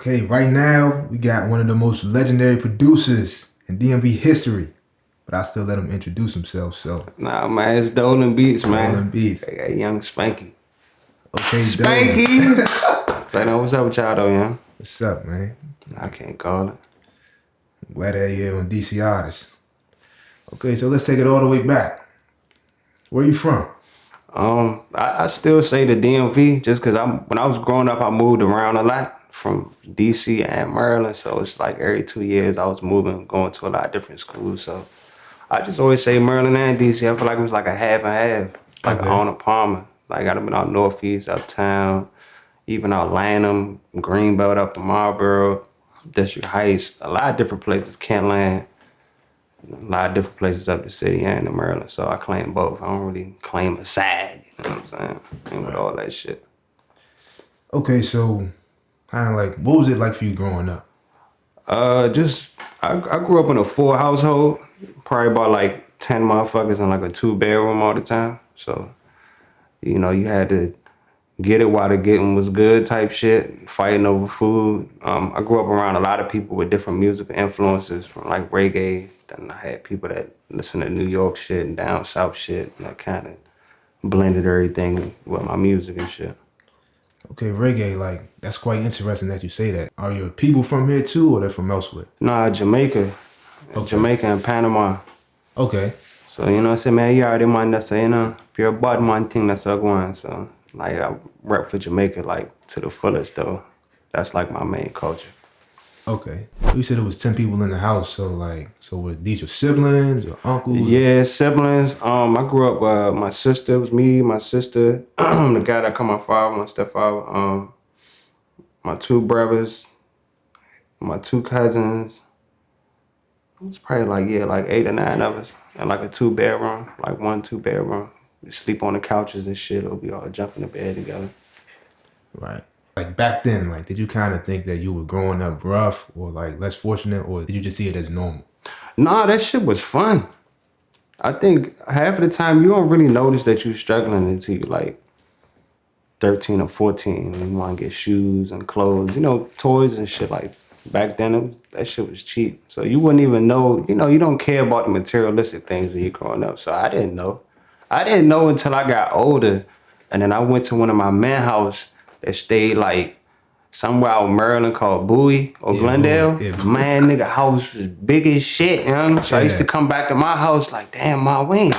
Okay, right now we got one of the most legendary producers in DMV history, but I still let him introduce himself. So, Nah, man, it's Dolan Beatz, man. Dolan Beatz. Hey, young Spanky. Okay, Spanky! Say, no, what's up with y'all, though, young? What's up, man? I can't call it. I'm glad to have you here on DC Artists. Okay, so let's take it all the way back. Where you from? I still say the DMV just because when I was growing up, I moved around a lot from DC and Maryland. So it's like every 2 years I was moving, going to a lot of different schools. So I just always say Maryland and DC. I feel like it was like a half and half, like Okay. on a Palmer. Like I'd have been out Northeast, uptown, even out Lanham, Greenbelt, up in Marlboro, District Heights, a lot of different places, Kentland. A lot of different places up the city and in Maryland, so I claim both. I don't really claim a side, you know what I'm saying? And with all that shit. Okay, so kind of like, what was it like for you growing up? I grew up in a full household, probably about like 10 motherfuckers in like a 2-bedroom all the time. So, you know, you had to get it while the getting was good type shit, fighting over food. I grew up around a lot of people with different musical influences from like reggae. Then I had people that listen to New York shit and down south shit. And that kind of blended everything with my music and shit. Okay, reggae, like, that's quite interesting that you say that. Are your people from here too, or they're from elsewhere? Nah, Jamaica. Okay. Jamaica and Panama. Okay. So, you know, I say, man, you already man that say, you know, if you're a bad man thing, that's what I want. So, like, I rep for Jamaica, like, to the fullest, though. That's, like, my main culture. Okay. You said it was 10 people in the house, so were these your siblings, your uncles? Yeah, siblings. I grew up, my sister, it was me, my sister, the guy that called my father, my stepfather, my 2 brothers, my 2 cousins. It was probably like 8 or 9 of us in like a 2-bedroom, like 1-2-bedroom. We sleep on the couches and shit, or we all jump in the bed together. Right. Like back then, like, did you kind of think that you were growing up rough or like less fortunate, or did you just see it as normal? Nah, that shit was fun. I think half of the time you don't really notice that you're struggling until you like 13 or 14 and you want to get shoes and clothes, you know, toys and shit. Like back then, that shit was cheap. So you wouldn't even know, you know, you don't care about the materialistic things when you're growing up. So I didn't know. I didn't know until I got older. And then I went to one of my man house that stayed like somewhere out in Maryland called Bowie or Glendale. Yeah. Man, nigga, house was big as shit, you know? So I used to come back to my house like, damn, ma, we ain't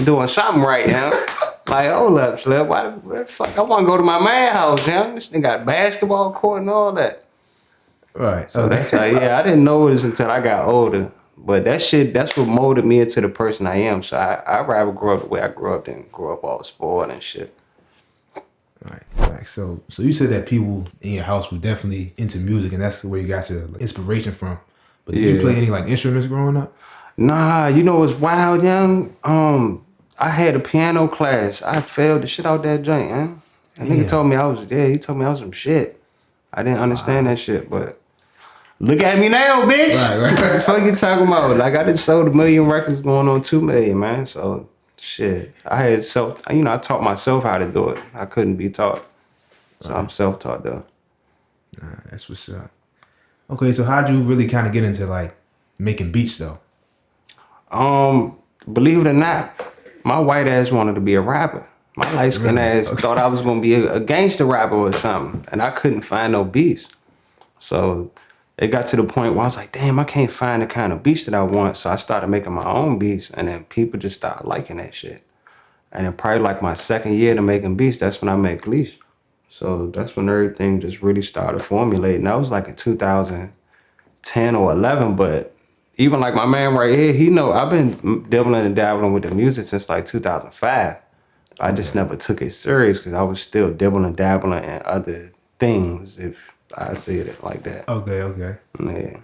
doing something right, you know? Like, hold up, Slip, why the fuck? I want to go to my man house, you know? This nigga got basketball court and all that. Right. So that's like, yeah, I didn't know this until I got older. But that's what molded me into the person I am. So I'd rather grow up the way I grew up than grow up all spoiled and shit. Right. So you said that people in your house were definitely into music, and that's where you got your inspiration from. But did you play any like instruments growing up? Nah, you know what's wild, young? I had a piano class. I failed the shit out that joint, man. And nigga told me he told me I was some shit. I didn't understand that shit, but look at me now, bitch. Right. What the fuck you talking about? Like, I just sold 1 million records going on 2 million, man. So, shit. I taught myself how to do it. I couldn't be taught. So I'm self-taught, though. Nah, that's what's up. Okay, so how'd you really kind of get into, like, making beats, though? Believe it or not, my white ass wanted to be a rapper. My light-skinned ass thought I was going to be a gangster rapper or something. And I couldn't find no beats. So it got to the point where I was like, damn, I can't find the kind of beats that I want. So I started making my own beats, and then people just started liking that shit. And then probably like my 2nd year to making beats, that's when I met Gleesh. So that's when everything just really started formulating. That was like in 2010 or 11, but even like my man right here, he know I've been dibbling and dabbling with the music since like 2005. I just never took it serious because I was still dibbling and dabbling in other things, if I say it like that. Okay. Yeah.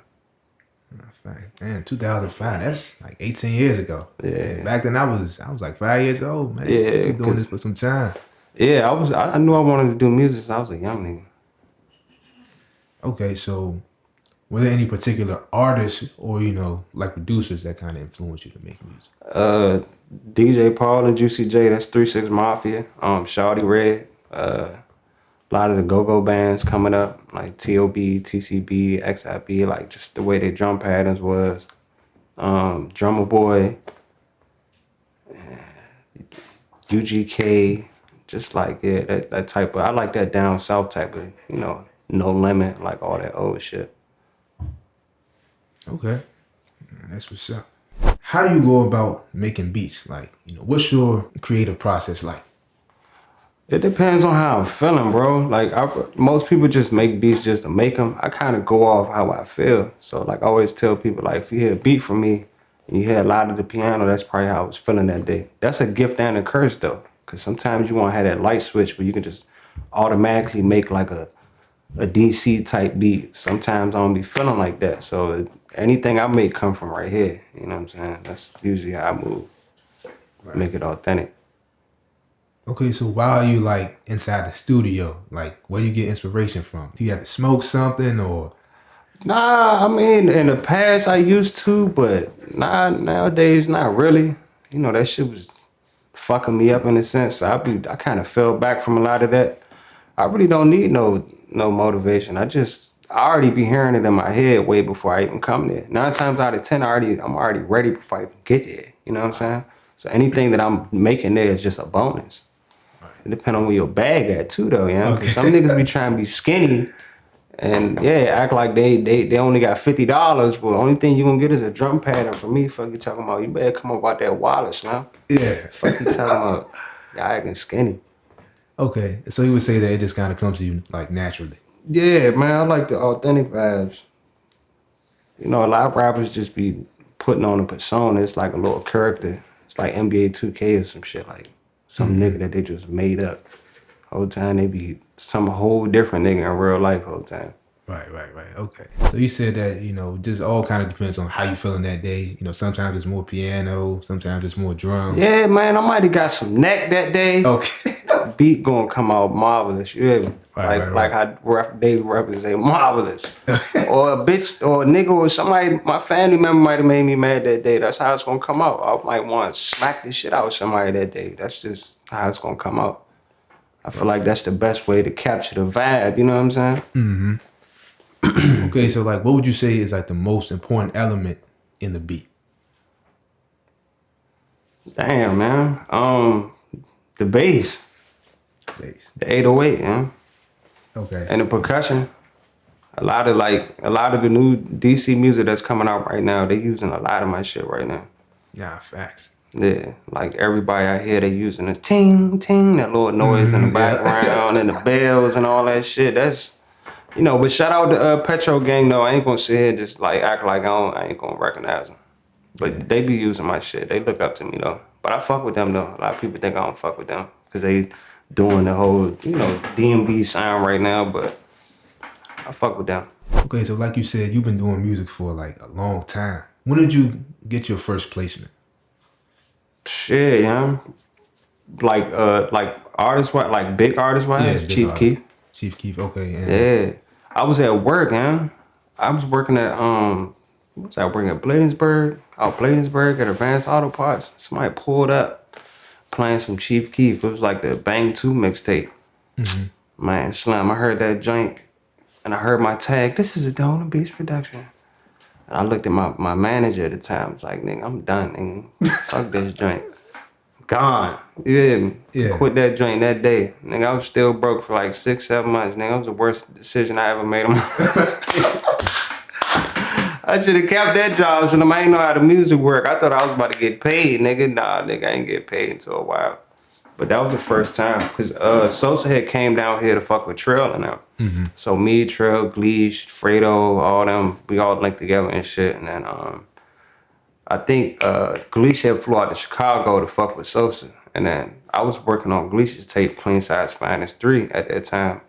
Man, 2005, that's like 18 years ago. Yeah. And back then I was like 5 years old, man. Yeah. Been doing this for some time. Yeah, I knew I wanted to do music since I was a young nigga. Okay, so were there any particular artists or, you know, like producers that kind of influenced you to make music? DJ Paul and Juicy J, that's 3 6 Mafia. Shawty Red, A lot of the go-go bands coming up, like T.O.B., T.C.B., X.I.B., like just the way their drum patterns was. Drummer Boy, UGK, just like, yeah, that type of, I like that down south type of, No Limit, like all that old shit. Okay. That's what's up. How do you go about making beats? Like, what's your creative process like? It depends on how I'm feeling, bro. Like, most people just make beats just to make them. I kind of go off how I feel. So, like, I always tell people, like, if you hear a beat from me and you hear a lot of the piano, that's probably how I was feeling that day. That's a gift and a curse, though. Because sometimes you want to have that light switch where you can just automatically make, like, a DC type beat. Sometimes I don't be feeling like that. So, anything I make come from right here. You know what I'm saying? That's usually how I move. Right. Make it authentic. Okay, so while you like inside the studio, like where do you get inspiration from? Do you have to smoke something or? Nah, I mean in the past I used to, but nowadays not really. That shit was fucking me up in a sense. So I kind of fell back from a lot of that. I really don't need no motivation. I already be hearing it in my head way before I even come there. 9 times out of 10, I'm already ready before I even get there. You know what I'm saying? So anything that I'm making there is just a bonus. It depends on where your bag at too, though, yeah. Because some niggas be trying to be skinny, and act like they only got $50. But the only thing you gonna get is a drum pad. And for me, fuck you talking about, you better come up out that wallet, now. Yeah. Fuck you talking about, y'all acting skinny. Okay, so you would say that it just kind of comes to you like naturally. Yeah, man, I like the authentic vibes. A lot of rappers just be putting on a persona. It's like a little character. It's like NBA 2K or some shit, like some nigga that they just made up. Whole time they be some whole different nigga in real life whole time. Right. Okay. So you said that, just all kind of depends on how you feeling that day. Sometimes it's more piano, sometimes it's more drums. Yeah, man, I might have got some neck that day. Okay. Beat gonna come out marvelous, you hear me? Like how they represent marvelous. Or a bitch or a nigga or somebody, my family member might have made me mad that day. That's how it's gonna come out. I might want to smack this shit out of somebody that day. That's just how it's gonna come out. I feel like that's the best way to capture the vibe, you know what I'm saying? Mm-hmm. Okay, so like what would you say is like the most important element in the beat? Damn, man. The bass. The 808, man. Okay. And the percussion. A lot of the new DC music that's coming out right now, they using a lot of my shit right now. Yeah, facts. Yeah, like everybody out here, they using a ting, ting, that little noise in the background and the bells and all that shit. That's, but shout out to Petro Gang though. I ain't gonna sit here and just like act like I ain't gonna recognize them. But they be using my shit. They look up to me though. But I fuck with them though. A lot of people think I don't fuck with them because they doing the whole, DMV sound right now, but I fuck with them. Okay, so like you said, you've been doing music for like a long time. When did you get your first placement? Shit, yeah. Like artist wise, like big artist wise, Chief Keef. Chief Keef, okay. Yeah. I was at work, man. I was working at Bladensburg? Out Bladensburg at Advanced Auto Parts. Somebody pulled up playing some Chief Keef. It was like the Bang 2 mixtape. Mm-hmm. Man, Slim, I heard that joint and I heard my tag, this is a Dolan Beatz production. And I looked at my manager at the time. I was like, nigga, I'm done, nigga. Fuck this joint. Gone. You hear me? Yeah. Quit that joint that day. Nigga, I was still broke for like 6-7 months. Nigga, it was the worst decision I ever made on my I should have kept that job. So I ain't know how the music work. I thought I was about to get paid, nigga. Nah, nigga, I ain't get paid until a while. But that was the first time. Because Sosa had came down here to fuck with Trill and them. Mm-hmm. So me, Trill, Gleesh, Fredo, all them, we all linked together and shit. And then I think Gleesh had flew out to Chicago to fuck with Sosa. And then I was working on Gleesh's tape, Clean Size Finest 3 at that time.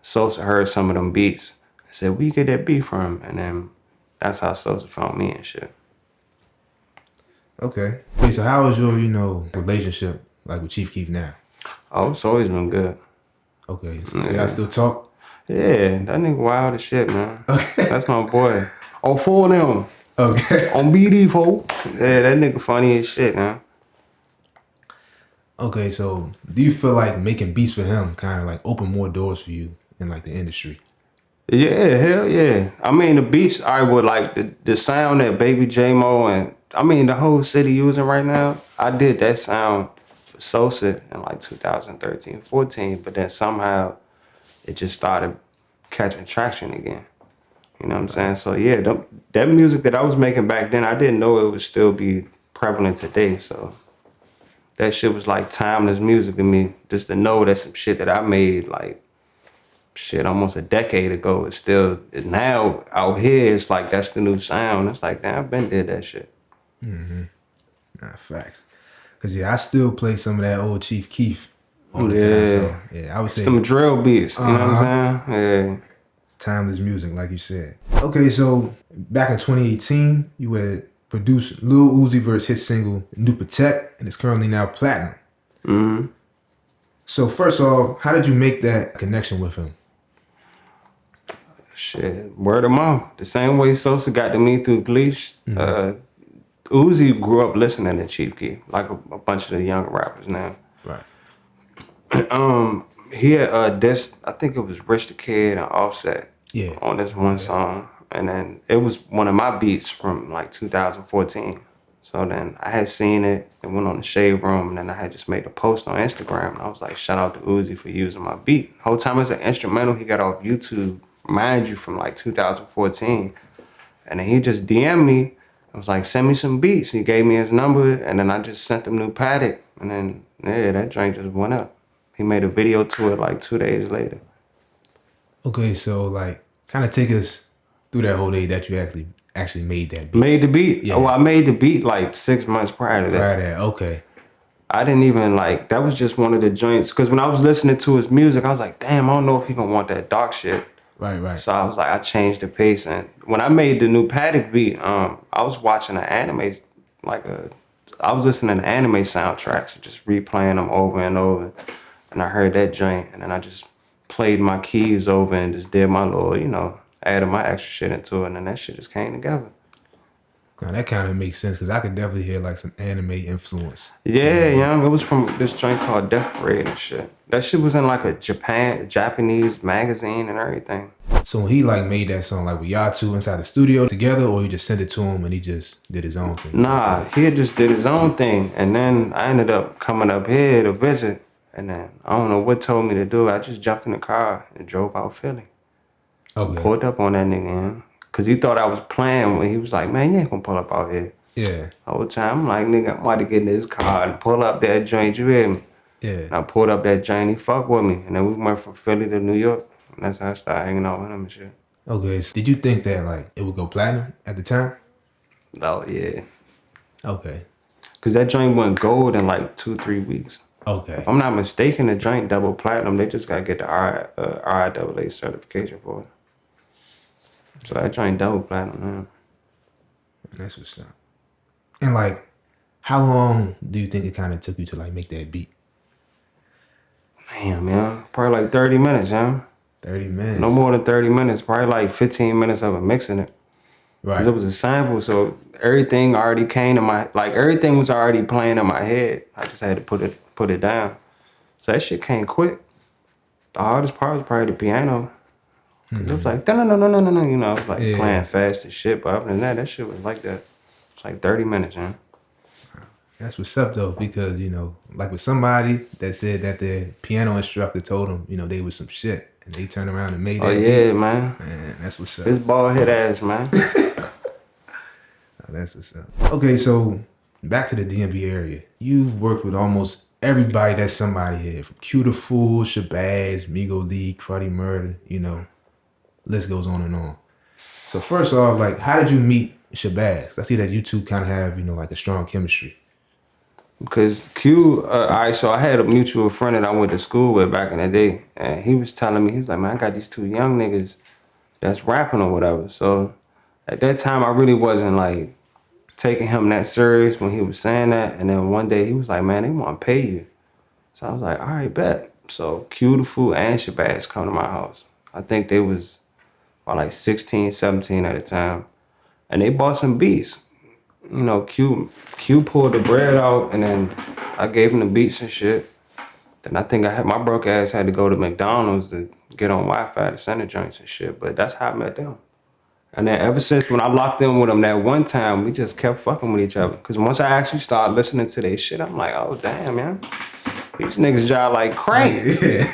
Sosa heard some of them beats. I said, where you get that beat from? And then that's how Sosa found me and shit. Okay. Wait, so how is your, relationship like with Chief Keef now? Oh, it's always been good. Okay. So y'all still talk? Yeah, that nigga wild as shit, man. Okay. That's my boy. On 4 of them. Okay. On BD, folk. Yeah, that nigga funny as shit, man. Okay, so do you feel like making beats for him kind of like open more doors for you in like the industry? Yeah, hell yeah. I mean, the beats I would like the sound that Baby J-Mo and I mean the whole city using right now. I did that sound for Sosa in like 2013, 14, but then somehow it just started catching traction again. You know what I'm saying? So yeah, that music that I was making back then, I didn't know it would still be prevalent today. So that shit was like timeless music to me. Just to know that some shit that I made like shit almost a decade ago is still now out here. It's like that's the new sound. It's like damn, I've been did that shit. Nah, facts. Cause yeah, I still play some of that old Chief Keef all the time. Yeah, So yeah, I would say some drill beats. You know what I'm saying? Yeah. it's timeless music, like you said. Okay, so back in 2018, you had produced Lil Uzi Vert's hit single "New Protect," and it's currently now platinum. Mm-hmm. So first off, how did you make that connection with him? Shit, word of mouth. The same way Sosa got to me through Gleesh. Uzi grew up listening to Chief Keef, like a bunch of the younger rappers now. Right. He had this, I think it was Rich the Kid and Offset Yeah. on this one song. And then it was one of my beats from like 2014. So then I had seen it and went on the Shade Room, and then I had just made a post on Instagram. And I was like, shout out to Uzi for using my beat. Whole time it's an instrumental he got off YouTube, mind you, from like 2014. And then he just DM'd me. I was like, send me some beats. He gave me his number, and then I just sent him New Paddock. And then, yeah, that joint just went up. He made a video to it like 2 days later. Okay, so like kind of take us through that whole day that you actually made that beat. Made the beat? Yeah. Oh, I made the beat like 6 months prior to that. Prior to that, okay. I didn't even like, that was just one of the joints. Because when I was listening to his music, I was like, damn, I don't know if he gonna want that dark shit. Right. So I was like, I changed the pace. And when I made the New Paddock beat, I was watching an anime, I was listening to anime soundtracks and just replaying them over and over. And I heard that joint, and then I just played my keys over and just did my little, added my extra shit into it, and then that shit just came together. Now that kind of makes sense because I could definitely hear like some anime influence. Yeah, it was from this joint called Death Parade and shit. That shit was in like a Japanese magazine and everything. So when he like made that song, like were y'all two inside the studio together, or you just sent it to him and he just did his own thing? Nah, he had just did his own thing, and then I ended up coming up here to visit, and then I don't know what told me to do. I just jumped in the car and drove out Philly. Okay. Pulled up on that nigga, man. Cause he thought I was playing when he was like, man, you ain't gonna pull up out here. Yeah. The whole time, I'm like, nigga, I'm about to get in this car and pull up that joint, you hear me? Yeah. And I pulled up that joint, he fucked with me. And then we went from Philly to New York. And that's how I started hanging out with him and shit. Okay. So did you think that like it would go platinum at the time? Oh, yeah. Okay. Cause that joint went gold in like 2-3 weeks. Okay. If I'm not mistaken, the joint double platinum, they just gotta get the RIAA certification for it. So that joint double platinum, man. That's what's up. And like, how long do you think it kind of took you to like make that beat? Damn, man. Probably like 30 minutes, man. 30 minutes. No more than 30 minutes. Probably like 15 minutes of it mixing it. Right. Because it was a sample, so everything already came to everything was already playing in my head. I just had to put it down. So that shit came quick. The hardest part was probably the piano. It was like, no, it was like playing fast as shit. But other than that shit was like that. It's like 30 minutes, man. That's what's up though, because like with somebody that said that their piano instructor told them, they was some shit, and they turned around and made that. Oh yeah, beat. man. Man, that's what's up. This bald head ass, man. That's what's up. Okay, so back to the DMV area. You've worked with almost everybody that's somebody here, from Q to Fool, Shabazz, Migo Lee, Cruddy Murder. List goes on and on. So first off, like, how did you meet Shabazz? I see that you two kind of have, like a strong chemistry. Because Q, so I had a mutual friend that I went to school with back in the day, and he was telling me, he was like, man, I got these two young niggas that's rapping or whatever. So at that time, I really wasn't like taking him that serious when he was saying that. And then one day he was like, man, they want to pay you. So I was like, all right, bet. So Q the Fool and Shabazz come to my house. I think they was about like 16, 17 at the time. And they bought some beats. you know, Q pulled the bread out, and then I gave him the beats and shit. Then I think my broke ass had to go to McDonald's to get on Wi-Fi to send the joints and shit. But that's how I met them. And then ever since when I locked in with them that one time, we just kept fucking with each other. Cause once I actually started listening to their shit, I'm like, oh damn, man, these niggas jive like crank. Yeah.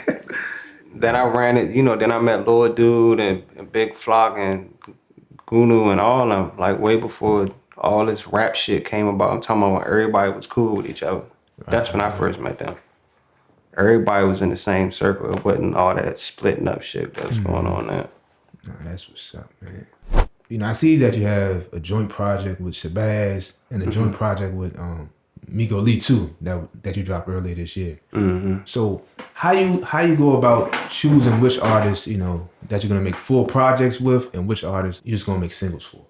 Then I ran it, you know. Then I met Lil Dude and Big Flock and Gunu and all of them, like way before all this rap shit came about. I'm talking about when everybody was cool with each other. That's when I first met them. Everybody was in the same circle. It wasn't all that splitting up shit that was going on there. Nah, that's what's up, man. You know, I see that you have a joint project with Shabazz and a joint project with Migo Lee too, that you dropped earlier this year. So how you go about choosing which artists, you know, that you're gonna make full projects with, and which artists you're just gonna make singles for?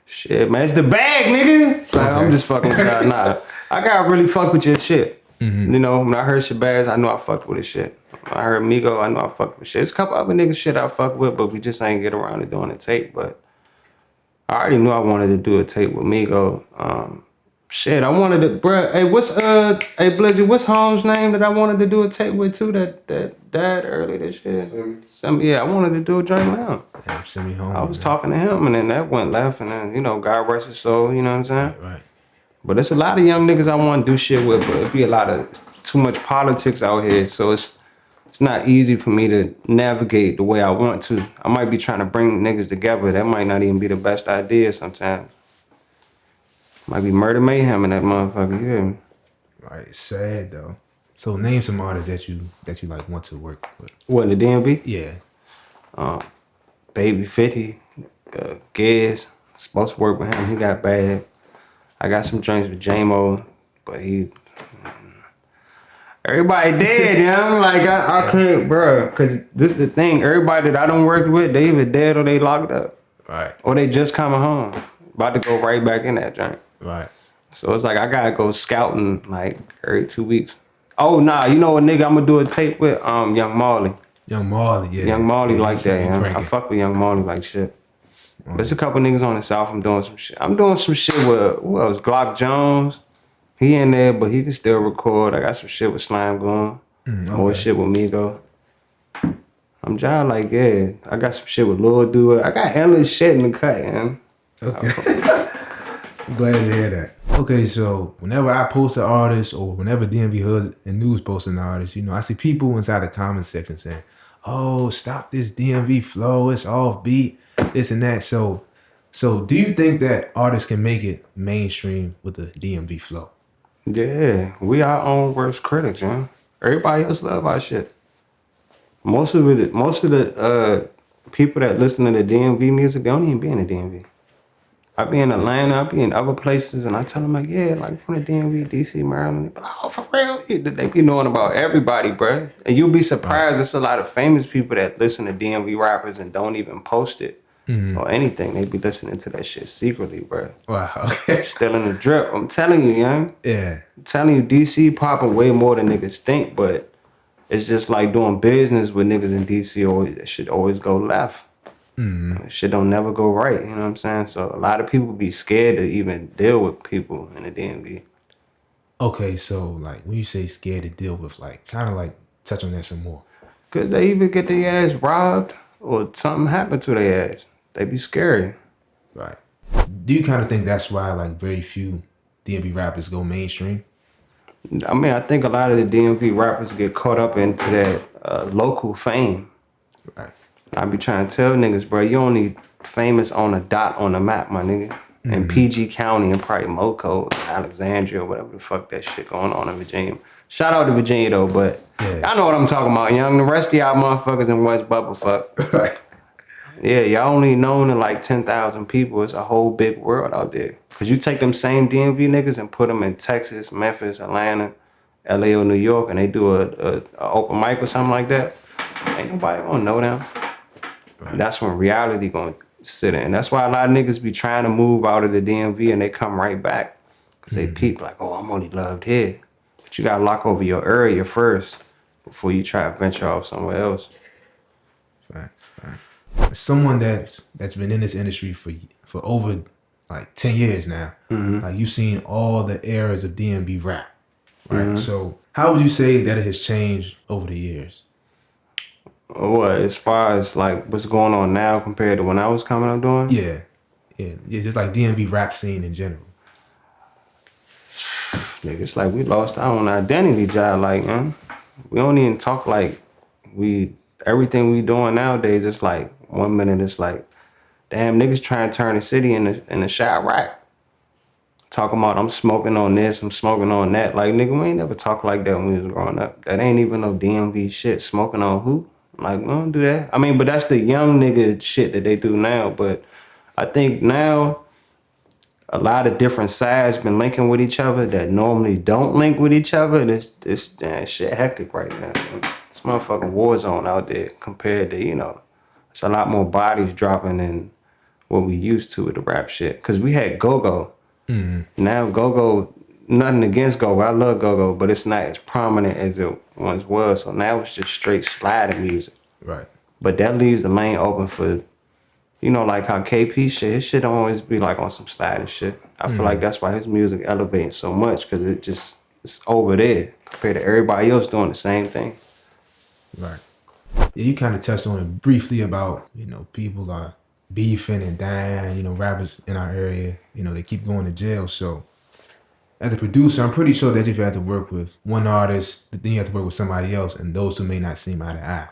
Shit, man, it's the bag, nigga. Like, I'm just fucking with y'all. Nah, I gotta really fuck with your shit. You know, when I heard Shabazz, I knew I fucked with his shit. When I heard Migo, I knew I fucked with shit. There's a couple other niggas shit I fuck with, but we just ain't get around to doing a tape. But I already knew I wanted to do a tape with Migo. Shit, I wanted to, bruh. Hey, Blizzy, what's Holmes' name that I wanted to do a tape with too? That died early this year. Yeah, I wanted to do a joint with him. Yeah, send me home. I was talking to him, and then that went left, and then, you know, God rest his soul. You know what I'm saying? Right. But it's a lot of young niggas I want to do shit with, but it be a lot of too much politics out here, so it's not easy for me to navigate the way I want to. I might be trying to bring niggas together. That might not even be the best idea sometimes. Might be murder mayhem in that motherfucker. You hear me? Right. It's sad though. So name some artists that you like want to work with. What, in the DMV? Yeah. Baby 50, Gez, supposed to work with him. He got bad. I got some joints with J-Mo, but everybody dead, yeah. Like, I couldn't, bro, because this is the thing. Everybody that I don't work with, they either dead or they locked up. Right. Or they just coming home. About to go right back in that joint. Right. So it's like I gotta go scouting like every 2 weeks. Oh, nah, you know what, nigga, I'm gonna do a tape with Young Marley. Young Marley, yeah. Young Marley yeah, like that, yeah. I fuck with Young Marley like shit. There's a couple niggas on the South I'm doing some shit. I'm doing some shit with, who else? Glock Jones. He in there, but he can still record. I got some shit with Slime Goon. More shit with Migo. I'm trying like, yeah. I got some shit with Lil Dude. I got endless shit in the cut, man. Okay. I'm glad to hear that. Okay, so whenever I post an artist or whenever DMV Hood and News post an artist, you know, I see people inside the comment section saying, oh, stop this DMV flow, it's off beat, this and that. So do you think that artists can make it mainstream with the DMV flow? Yeah, we our own worst critics, man. Everybody else love our shit. Most of the people that listen to the DMV music, they don't even be in the DMV. I be in Atlanta, I be in other places, and I tell them like, yeah, like from the DMV, DC, Maryland. They be like, oh, for real? They be knowing about everybody, bruh. And you'll be surprised, there's a lot of famous people that listen to DMV rappers and don't even post it or anything. They be listening to that shit secretly, bruh. Wow. Still in the drip. I'm telling you, young. Yeah. I'm telling you, DC popping way more than niggas think, but it's just like doing business with niggas in DC. That shit always go left. Shit don't never go right, you know what I'm saying? So a lot of people be scared to even deal with people in the DMV. Okay, so like when you say scared to deal with, like kind of like touch on that some more. Cause they either get their ass robbed or something happen to their ass. They be scary. Right. Do you kind of think that's why like very few DMV rappers go mainstream? I mean, I think a lot of the DMV rappers get caught up into that local fame. Right. I be trying to tell niggas, bro, you only famous on a dot on the map, my nigga. In PG County and probably Moco, Alexandria, whatever the fuck that shit going on in Virginia. Shout out to Virginia though, but y'all know what I'm talking about, young. The rest of y'all motherfuckers in West Bubblefuck. Right. Yeah, y'all only known to like 10,000 people. It's a whole big world out there. Cause you take them same DMV niggas and put them in Texas, Memphis, Atlanta, LA or New York, and they do a open mic or something like that. Ain't nobody gonna know them. Right. That's when reality gonna sit in. That's why a lot of niggas be trying to move out of the DMV and they come right back. Cause they peep like, oh, I'm only loved here. But you gotta lock over your area first before you try to venture off somewhere else. Right. Someone that's been in this industry for over like 10 years now. Like you've seen all the eras of DMV rap, right? So how would you say that it has changed over the years? What, as far as like what's going on now compared to when I was coming up doing? Yeah, just like DMV rap scene in general. Nigga, it's like we lost our own identity, job. Like, man, we don't even talk like everything we doing nowadays. It's like 1 minute it's like, damn, niggas trying to turn the city in a shot rack. Talking about I'm smoking on this, I'm smoking on that. Like, nigga, we ain't never talk like that when we was growing up. That ain't even no DMV shit. Smoking on who? Like, we don't do that. I mean, but that's the young nigga shit that they do now. But I think now a lot of different sides been linking with each other that normally don't link with each other. This damn shit hectic right now. It's motherfucking war zone out there compared to, it's a lot more bodies dropping than what we used to with the rap shit. Cause we had go-go. Now go-go, nothing against go-go. I love go-go, but it's not as prominent as it once was. So now it's just straight sliding music. Right. But that leaves the lane open for, like how KP shit, his shit don't always be like on some sliding shit. I feel like that's why his music elevating so much, because it's over there compared to everybody else doing the same thing. Right. Yeah, you kind of touched on it briefly about, people are beefing and dying, rappers in our area, they keep going to jail. So as a producer, I'm pretty sure that if you had to work with one artist, then you have to work with somebody else, and those two may not seem eye to eye.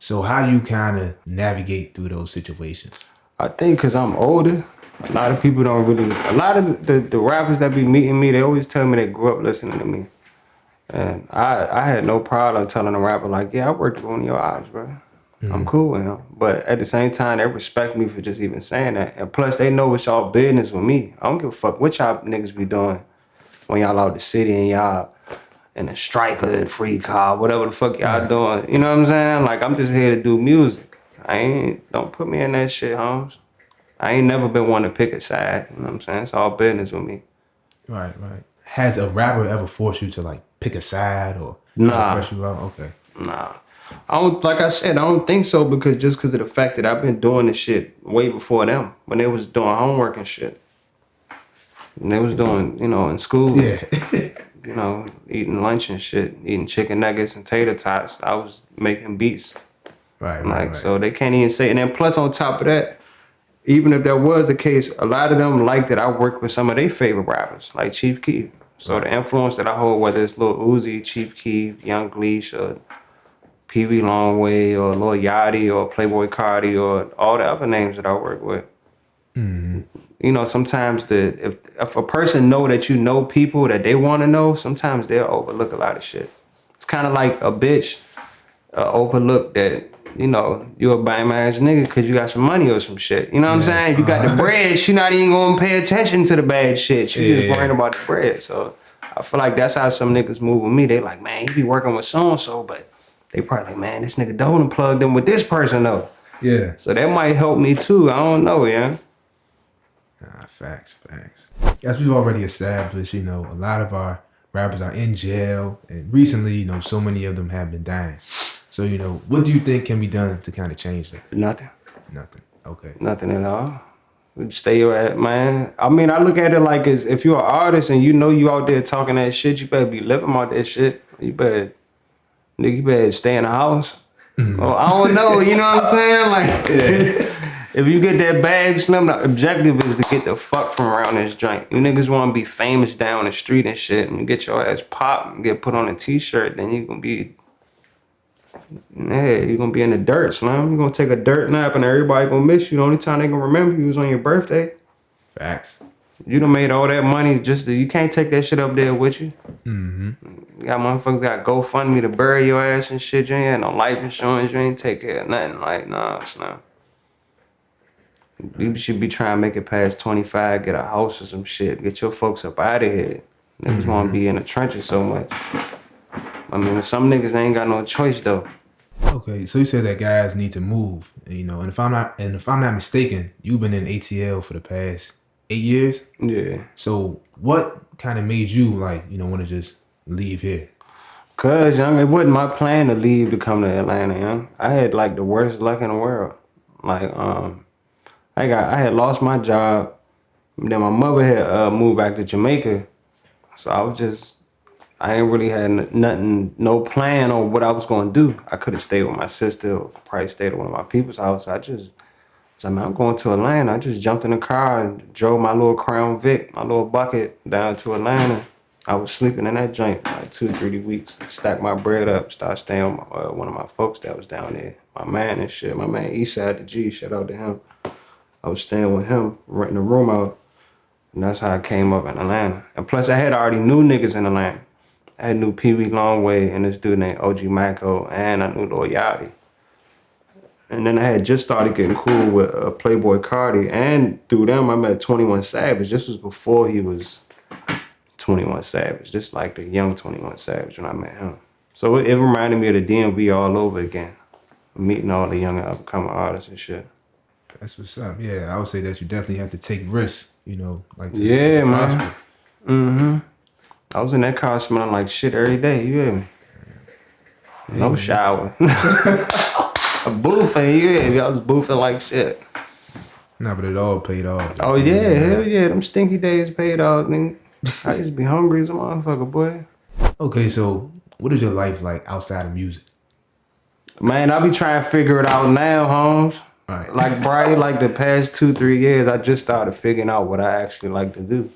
So how do you kind of navigate through those situations? I think because I'm older, a lot of people don't really, a lot of the rappers that be meeting me, they always tell me they grew up listening to me. And I had no problem telling a rapper like, yeah, I worked with one of your eyes, bro. I'm cool with him. But at the same time, they respect me for just even saying that. And plus, they know it's y'all business with me. I don't give a fuck what y'all niggas be doing when y'all out the city and y'all in a striker, free car, whatever the fuck y'all doing. You know what I'm saying? Like, I'm just here to do music. Don't put me in that shit, Holmes. I ain't never been one to pick a side. You know what I'm saying? It's all business with me. Right. Has a rapper ever forced you to like pick a side or Nah. press you out? Okay. Nah. Like I said, I don't think so because of the fact that I've been doing this shit way before them when they was doing homework and shit. And they was doing, in school. Yeah. Eating lunch and shit, eating chicken nuggets and tater tots. I was making beats. Right. So they can't even say. And then plus on top of that, even if that was the case, a lot of them like that I worked with some of their favorite rappers, like Chief Keef. So the influence that I hold, whether it's Lil Uzi, Chief Keef, Young Gleesh, or Pee-wee Longway, or Lil Yachty, or Playboy Cardi, or all the other names that I work with. Sometimes if a person know that you know people that they want to know, sometimes they'll overlook a lot of shit. It's kind of like a bitch overlook that, you a bum ass nigga because you got some money or some shit. You know what I'm saying? If you got the bread, she not even going to pay attention to the bad shit. She just worrying about the bread. So I feel like that's how some niggas move with me. They like, man, he be working with so-and-so, but they probably like, man, this nigga Dolan plugged in with this person though. Yeah. So that might help me too. I don't know, yeah. Facts. As we've already established, a lot of our rappers are in jail, and recently, so many of them have been dying. So, what do you think can be done to kind of change that? Nothing. Okay. Nothing at all. Stay your ass, man. I mean, I look at it like as if you're an artist and you out there talking that shit, you better be living out that shit. You better stay in the house. Oh, I don't know, you know what I'm saying? Like, if you get that bag, Slim, the objective is to get the fuck from around this joint. You niggas want to be famous down the street and shit, and you get your ass popped and get put on a t-shirt, then you gonna be in the dirt, Slim. You gonna take a dirt nap and everybody gonna miss you. The only time they gonna remember you is on your birthday. Facts. You done made all that money you can't take that shit up there with you. You got motherfuckers got GoFundMe to bury your ass and shit. You ain't had no life insurance. You ain't take care of nothing. Like, nah, Slim. You should be trying to make it past 25, get a house or some shit. Get your folks up out of here. Niggas want to be in the trenches so much. I mean, some niggas ain't got no choice though. Okay, so you said that guys need to move, and if I'm not mistaken, you've been in ATL for the past 8 years. Yeah. So what kind of made you want to just leave here? Cause young, it wasn't my plan to leave to come to Atlanta, young. I had like the worst luck in the world. Like I had lost my job Then my mother had moved back to Jamaica, so I ain't really had nothing, no plan on what I was gonna do. I could have stayed with my sister or probably stayed at one of my people's house. I was like, man, I'm going to Atlanta. I just jumped in the car and drove my little Crown Vic, my little bucket down to Atlanta. I was sleeping in that joint for like 2-3 weeks. Stacked my bread up, started staying with one of my folks that was down there. My man and shit. My man Eastside the G, shout out to him. I was staying with him, renting a room out. And that's how I came up in Atlanta. And plus I had already knew niggas in Atlanta. I knew Pee Wee Longway and this dude named OG Mako, and I knew Lil Yachty. And then I had just started getting cool with Playboy Cardi, and through them I met 21 Savage. This was before he was 21 Savage, just like the young 21 Savage when I met him. So it reminded me of the DMV all over again, meeting all the young upcoming artists and shit. That's what's up. Yeah, I would say that you definitely have to take risks, you know, like to yeah, prosper. Man. I was in that car smelling like shit every day, you hear me? No shower. A boofing, you hear me? I was boofing like shit. Nah, but it all paid off. Oh yeah, hell yeah, them stinky days paid off, nigga. I used to be hungry as a motherfucker, boy. Okay, so what is your life like outside of music? Man, I be trying to figure it out now, Holmes. Right. Like, probably like the past 2-3 years, I just started figuring out what I actually like to do.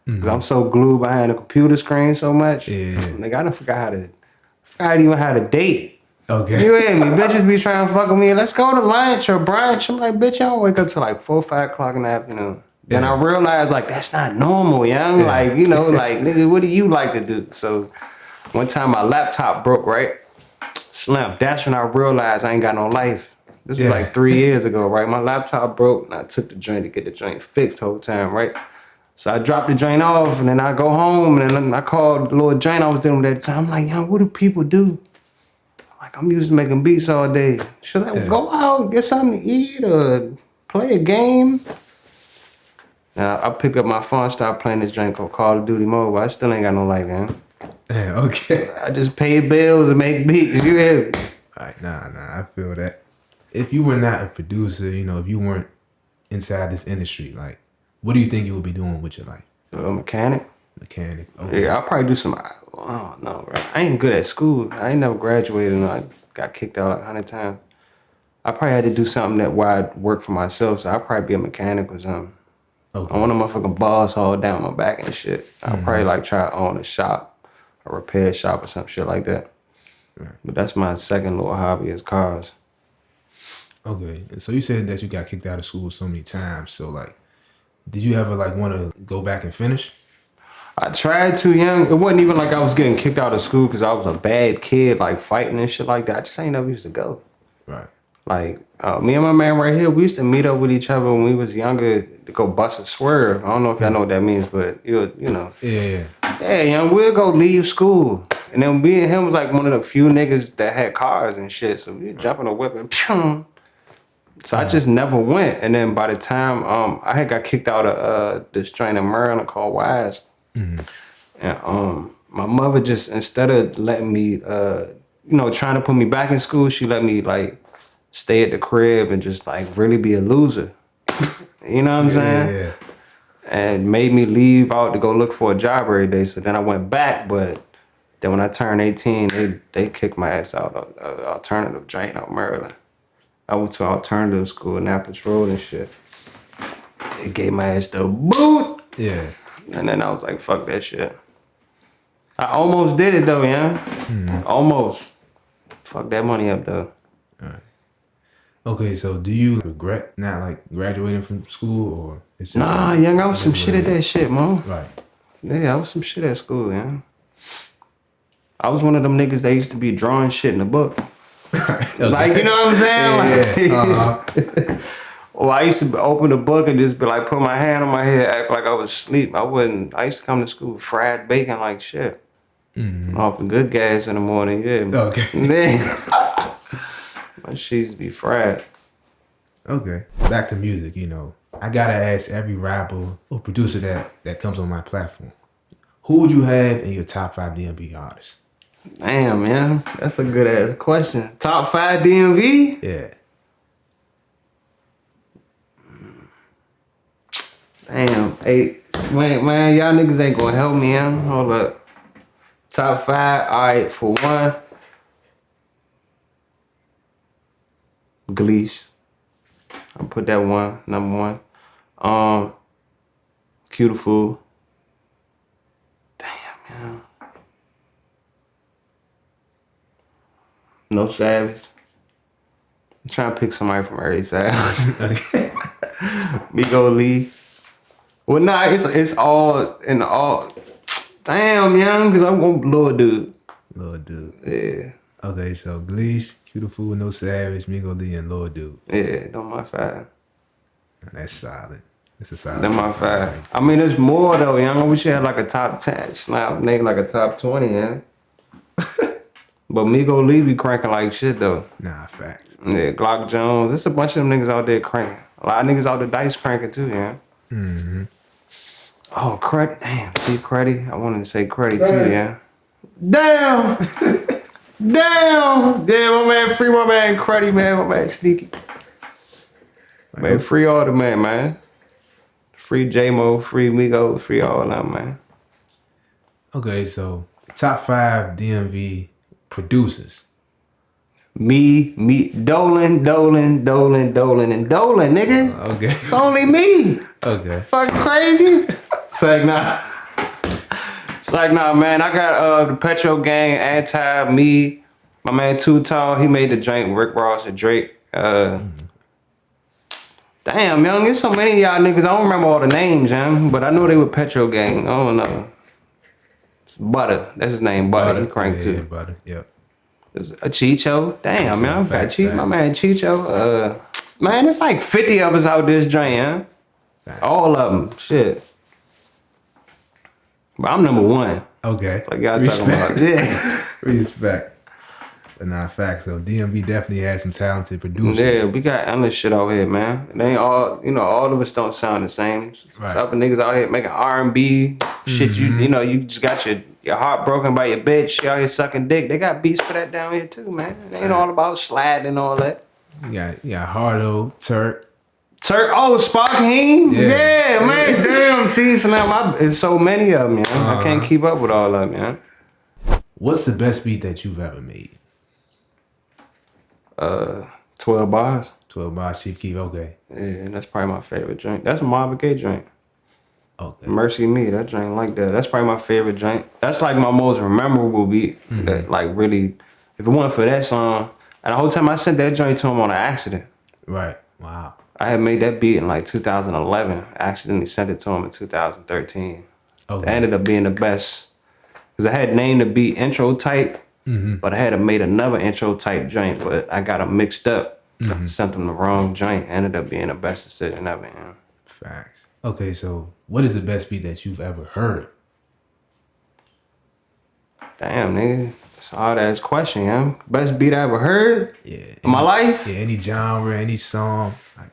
Cause I'm so glued behind the computer screen so much. Yeah. Like, I done forgot even how to date. Okay. You hear me? Bitches be trying to fuck with me. Let's go to lunch or brunch. I'm like, bitch, I don't wake up till like 4 or 5 o'clock in the afternoon. Then I realized, like, that's not normal, young. Yeah. Like, you know, like, nigga, what do you like to do? So one time my laptop broke, right? Slim. That's when I realized I ain't got no life. This was like 3 years ago, right? My laptop broke and I took the joint to get the joint fixed the whole time, right? So I dropped the joint off and then I go home and then I called the little joint I was dealing with at the time. I'm like, young, what do people do? Like, I'm used to making beats all day. She was like, go out, get something to eat or play a game. And I picked up my phone, started playing this joint called Call of Duty Mobile. I still ain't got no life, man. Yeah, okay. I just pay bills and make beats, you hear me? All right, nah, I feel that. If you were not a producer, you know, if you weren't inside this industry, like, what do you think you would be doing with your life? A mechanic. Mechanic. Okay. Yeah, I'll probably do some, I don't know, bro. I ain't good at school. I ain't never graduated and I got kicked out like 100 times. I probably had to do something that where I'd work for myself, so I'll probably be a mechanic or something. Okay. I want a motherfucking balls haul down my back and shit. I'll probably like try to own a shop, a repair shop or some shit like that. Right. But that's my second little hobby is cars. Okay, so you said that you got kicked out of school so many times, so like, did you ever like want to go back and finish? I tried to, young. It wasn't even like I was getting kicked out of school because I was a bad kid, like fighting and shit like that. I just ain't never used to go. Right. Like, me and my man right here, we used to meet up with each other when we was younger to go bust a swerve. I don't know if y'all know what that means, but you know. Yeah. Yeah, young, we'll go leave school. And then me and him was like one of the few niggas that had cars and shit. So we'd jump in a whip and pew. So I just never went. And then by the time I had got kicked out of this joint in Maryland called Wise. Mm-hmm. And my mother just, instead of letting me, trying to put me back in school, she let me like stay at the crib and just like really be a loser. You know what I'm saying? Yeah. And made me leave out to go look for a job every day. So then I went back, but then when I turned 18, they kicked my ass out of alternative joint out Maryland. I went to alternative school in Apple Road and shit. They gave my ass the boot. Yeah. And then I was like, fuck that shit. I almost did it though, yeah. Mm-hmm. Almost. Fuck that money up though. All right. Okay, so do you regret not like graduating from school or? It's just nah, young, I was some shit at that shit, man. Right. Yeah, I was some shit at school, yeah. I was one of them niggas that used to be drawing shit in the book. Okay. Like, you know what I'm saying? Yeah, like, well, I used to open the book and just be like, put my hand on my head, act like I was asleep. I used to come to school fried bacon like shit. Mm-hmm. Off the good gas in the morning, yeah. Okay. Then my shit used to be fried. Okay. Back to music, you know. I gotta ask every rapper or producer that comes on my platform, who would you have in your top 5 DMV artists? Damn, man. That's a good ass question. Top 5 DMV? Yeah. Damn, man, y'all niggas ain't gonna help me, huh? Hold up. Top 5, all right, for one, Gleesh. I'll put that number 1. Beautiful. Damn, man. No Savage. I'm trying to pick somebody from every side. Migo Lee. Well, nah, it's all in all. Damn, young, because I'm going Lil Dude. Lil Dude. Yeah. Okay, so Gleesh, Beautiful, No Savage, Migo Lee, and Lil Dude. Yeah, those my 5. That's solid. That's a solid. Them my 5. I mean, there's more though, young. I wish you had like a top 10. Snap, nigga, like a top 20, yeah. But Migo Lee be cranking like shit though. Nah, facts. Yeah, Glock Jones. There's a bunch of them niggas out there cranking. A lot of niggas out the dice cranking too, yeah. Mm-hmm. Oh, Cruddy. Damn, see Cruddy? I wanted to say Cruddy too, yeah. Damn! Damn! Yeah, my man, free my man Cruddy, man. My man Sneaky. Man, free all the man. Free J-Mo, free Migo, free all of them, man. Okay, so top 5 DMV producers. Me, Dolan, and Dolan, nigga. Okay. It's only me. Okay. Fucking crazy. It's like, nah, man. I got the Petro Gang, Anti, me, my man Too Tall. He made the joint, Rick Ross and Drake. Damn, young, there's so many of y'all niggas. I don't remember all the names, young, but I know they were Petro Gang. I don't know. It's Butter. That's his name, Butter. He cranked too. Yeah, Butter. Yep. There's a Chicho. Damn, man. My man Chicho. Man, it's like 50 of us out this joint, yeah? All of them. Shit. But I'm number 1. Okay. Like y'all talking about. Yeah. Respect. But nah, facts. So DMV definitely has some talented producers. Yeah, we got endless shit out here, man. They ain't all, all of us don't sound the same. Right. Some niggas out here making R&B shit. You just got your heart broken by your bitch. You out here sucking dick. They got beats for that down here too, man. It ain't all about sliding and all that. You got Hardo, Turk. Oh, Spockheim? Yeah, man. Damn, see, Slam. There's so many of them, man. I can't keep up with all of them, man. What's the best beat that you've ever made? 12 bars. 12 bars, Chief Keef. Okay. Yeah, that's probably my favorite drink. That's a Marvin Gaye drink. Okay. Mercy Me, that drink like that. That's probably my favorite drink. That's like my most memorable beat. That like really, if it wasn't for that song, and the whole time I sent that joint to him on an accident. Right. Wow. I had made that beat in like 2011. I accidentally sent it to him in 2013. Okay. It ended up being the best. Because I had named the beat intro type, but I had made another intro type joint, but I got them mixed up. Sent them the wrong joint. Ended up being the best decision ever. Yeah. Facts. Okay, so what is the best beat that you've ever heard? Damn, nigga. That's a hard ass question, yeah. Best beat I ever heard? Yeah. In my life? Yeah, any genre, any song. Like,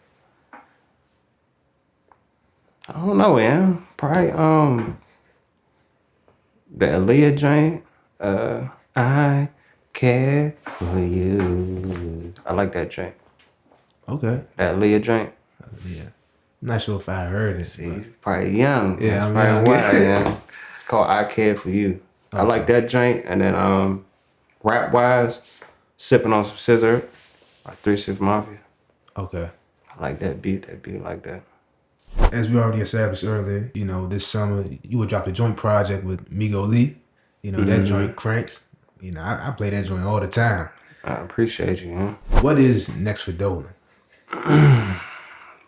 I don't know, yeah. Probably the Aaliyah joint. I care for you. I like that joint. okay. That Aaliyah joint. Yeah. I'm not sure if I heard it. See, probably young. Yeah, That's I'm probably young. why, yeah. It's called I Care for You. I like that joint. And then rap wise, sipping on some scissor, like 3 6 Mafia. Okay. I like that beat like that. As we already established earlier, this summer you would drop a joint project with Migo Lee. That joint cranks. I play that joint all the time. I appreciate you, man. What is next for Dolan?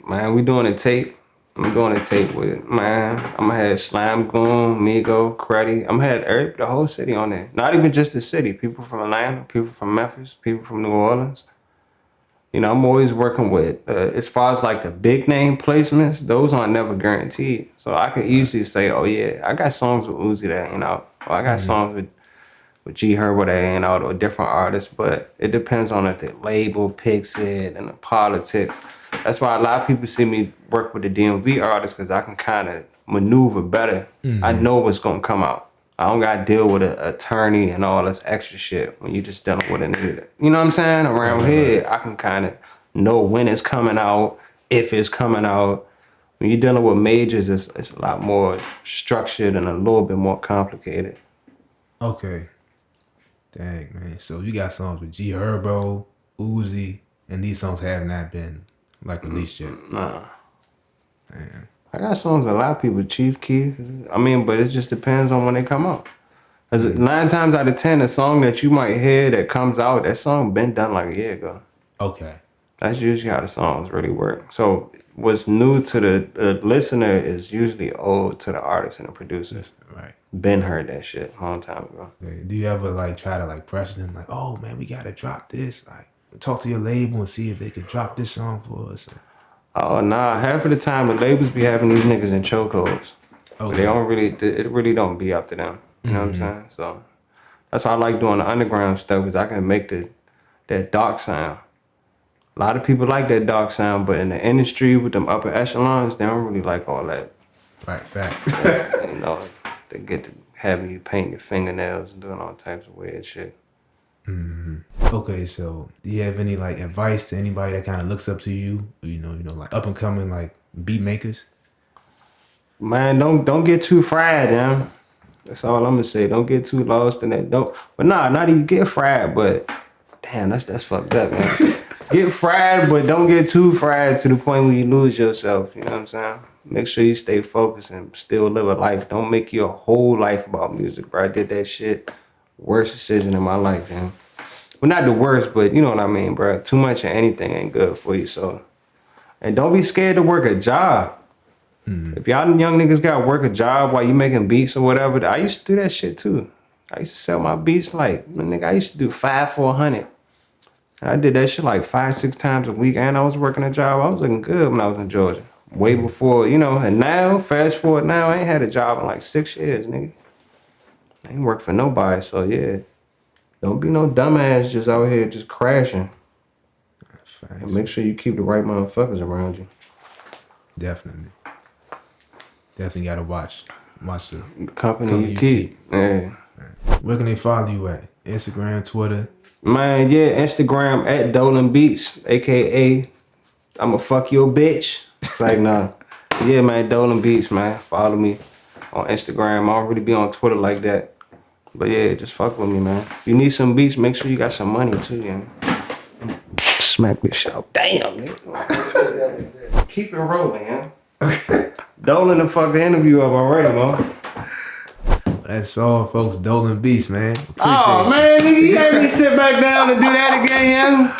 Man, we doing a tape. I'm doing a tape with, man, I'm gonna have Slam Goon, Migo, Cruddy. I'm gonna have the whole city on there. Not even just the city. People from Atlanta, people from Memphis, people from New Orleans. I'm always working with, as far as like the big name placements, those aren't never guaranteed. So I can easily say, oh yeah, I got songs with Uzi that ain't out. Or I got songs with G Herbo that ain't out, or different artists, but it depends on if the label picks it and the politics. That's why a lot of people see me work with the DMV artists, because I can kind of maneuver better. I know what's going to come out. I don't got to deal with an attorney and all this extra shit when you just dealing with a nigga. You know what I'm saying? Around here, I can kind of know when it's coming out, if it's coming out, when you're dealing with majors, it's a lot more structured and a little bit more complicated. Okay. Dang, man. So you got songs with G Herbo, Uzi, and these songs have not been like released yet. Nah. Man. I got songs with a lot of people, Chief Keef. I mean, but it just depends on when they come out. 'Cause 9 times out of 10, a song that you might hear that comes out, that song been done like a year ago. Okay. That's usually how the songs really work. So what's new to the listener is usually old to the artist and the producer. Right. Been heard that shit a long time ago. Do you ever like try to like pressure them like, oh man, we gotta drop this? Like talk to your label and see if they could drop this song for us. Oh nah, half of the time the labels be having these niggas in chokeholds. Okay. They don't really, it really don't be up to them. You know what I'm saying? So that's why I like doing the underground stuff, because I can make that dark sound. A lot of people like that dark sound, but in the industry with them upper echelons, they don't really like all that. Right, fact. You know, they get to having you paint your fingernails and doing all types of weird shit. Okay, so do you have any like advice to anybody that kind of looks up to you? You know, like up and coming like beat makers? Man, don't get too fried, man. That's all I'm gonna say. Don't get too lost in that. Not even get fried, but damn, that's fucked up, man. Get fried, but don't get too fried to the point where you lose yourself. You know what I'm saying? Make sure you stay focused and still live a life. Don't make your whole life about music, bro. I did that shit. Worst decision in my life, man. Well, not the worst, but you know what I mean, bro. Too much of anything ain't good for you, so. And don't be scared to work a job. If y'all young niggas got to work a job while you making beats or whatever, I used to do that shit too. I used to sell my beats like, nigga, I used to do 5 for $100. And I did that shit like 5-6 times a week, and I was working a job. I was looking good when I was in Georgia. Way before, and now, fast forward now, I ain't had a job in like 6 years, nigga. I ain't work for nobody, so yeah. Don't be no dumbass just out here just crashing. And make sure you keep the right motherfuckers around you. Definitely gotta watch the company you keep. Yeah. Where can they follow you at? Instagram, Twitter? Man, yeah, Instagram at Dolan Beatz, aka I'ma fuck your bitch. It's like, nah. Yeah, man, Dolan Beatz, man. Follow me on Instagram. I don't really be on Twitter like that. But yeah, just fuck with me, man. If you need some beats, make sure you got some money too, yeah. Smack this shit out. Damn, nigga. Keep it rolling, yeah. Dolan done fucked the interview up already, man. That's all, folks. Dolan Beatz, man. Appreciate man, nigga, you had me sit back down and do that again, yeah?